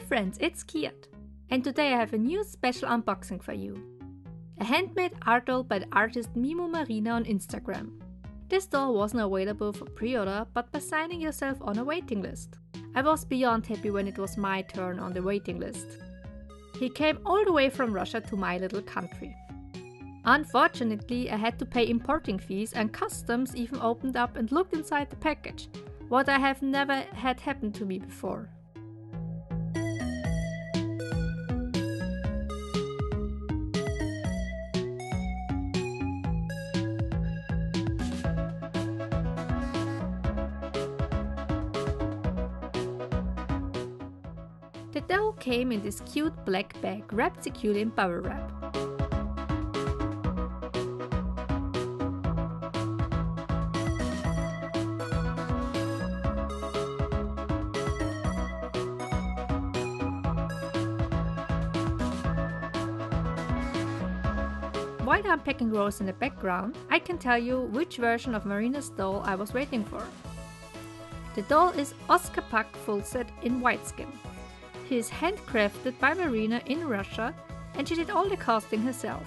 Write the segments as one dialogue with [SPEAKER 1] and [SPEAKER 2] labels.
[SPEAKER 1] friends, it's Kiat, and today I have a new special unboxing for you. A handmade art doll by the artist Mimo Marina on Instagram. This doll wasn't available for pre-order, but by signing yourself on a waiting list. I was beyond happy when it was my turn on the waiting list. He came all the way from Russia to my little country. Unfortunately, I had to pay importing fees and customs even opened up and looked inside the package, what I have never had happen to me before. The doll came in this cute black bag wrapped securely in bubble wrap. While I'm packing Rose in the background, I can tell you which version of Marina's doll I was waiting for. The doll is Oscar Puck full set in white skin. He is handcrafted by Marina in Russia and she did all the casting herself.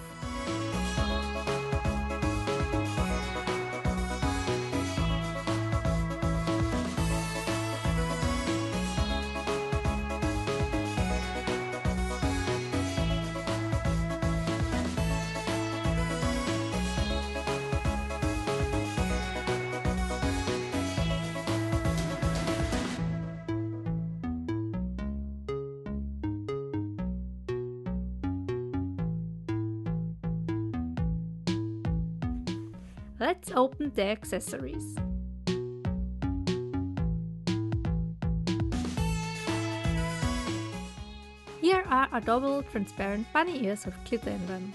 [SPEAKER 1] Let's open the accessories. Here are adorable transparent bunny ears with glitter in them.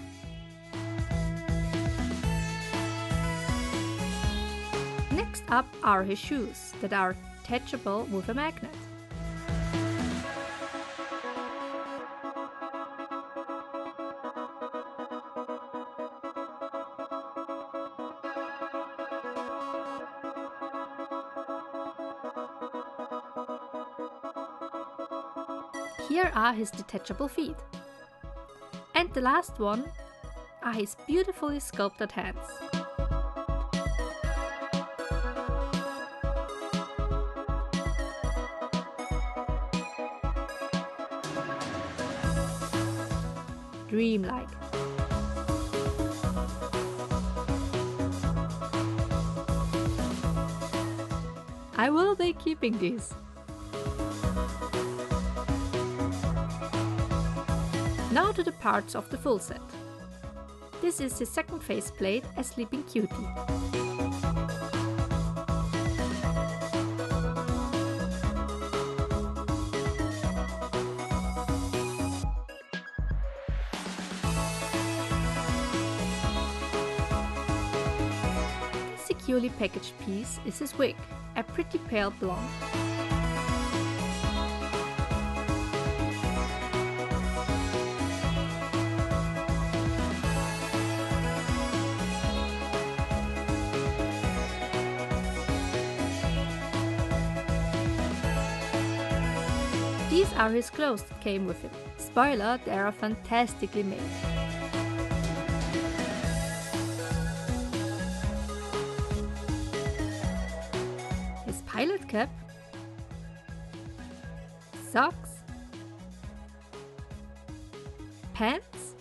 [SPEAKER 1] Next up are his shoes that are attachable with a magnet. Here are his detachable feet. And the last one are his beautifully sculpted hands. Dreamlike. I will be keeping these. Now to the parts of the full set. This is his second faceplate as Sleeping Cutie. This securely packaged piece is his wig, a pretty pale blonde. These are his clothes that came with him. Spoiler, they are fantastically made. His pilot cap, socks, pants,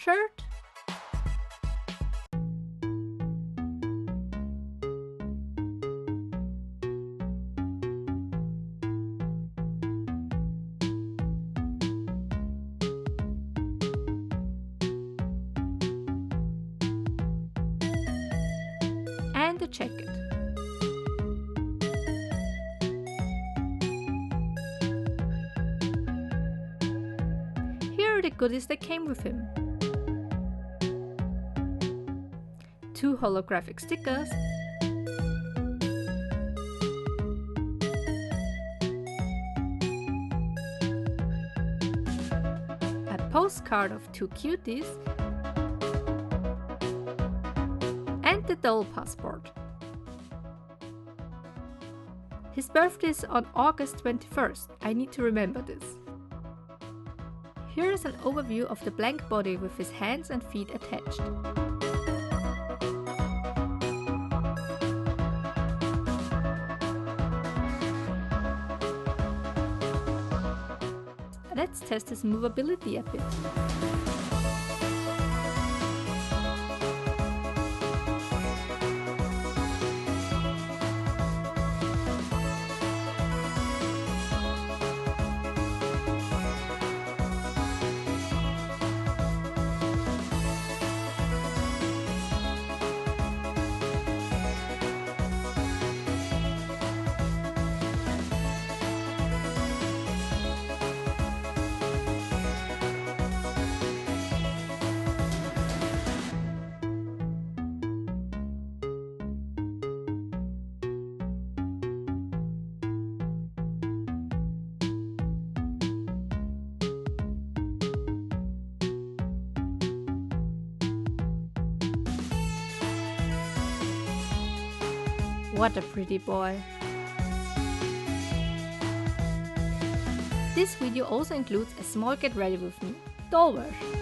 [SPEAKER 1] shirt, and a jacket. Here are the goodies that came with him. 2 holographic stickers, postcard of two cuties, and the doll passport. His birthday is on August 21st. I need to remember this. Here is an overview of the blank body with his hands and feet attached. Let's test his movability a bit. What a pretty boy! This video also includes a small get ready with me doll wash.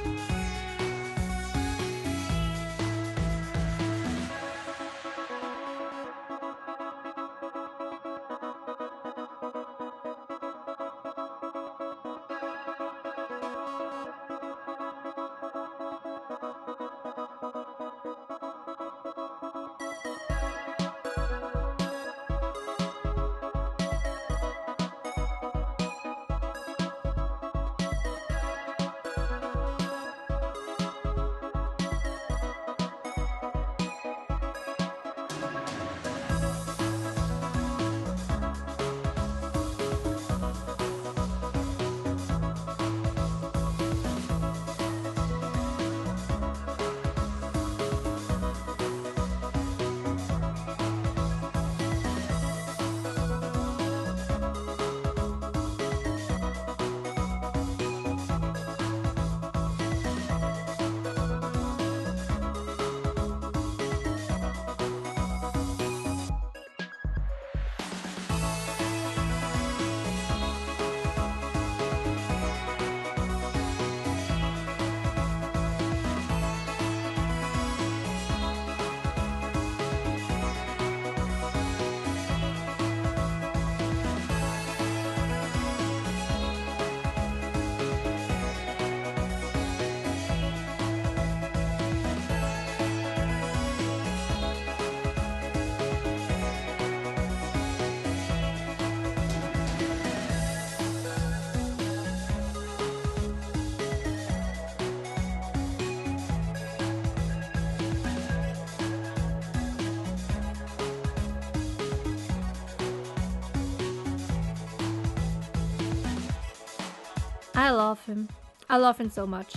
[SPEAKER 1] I love him. I love him so much.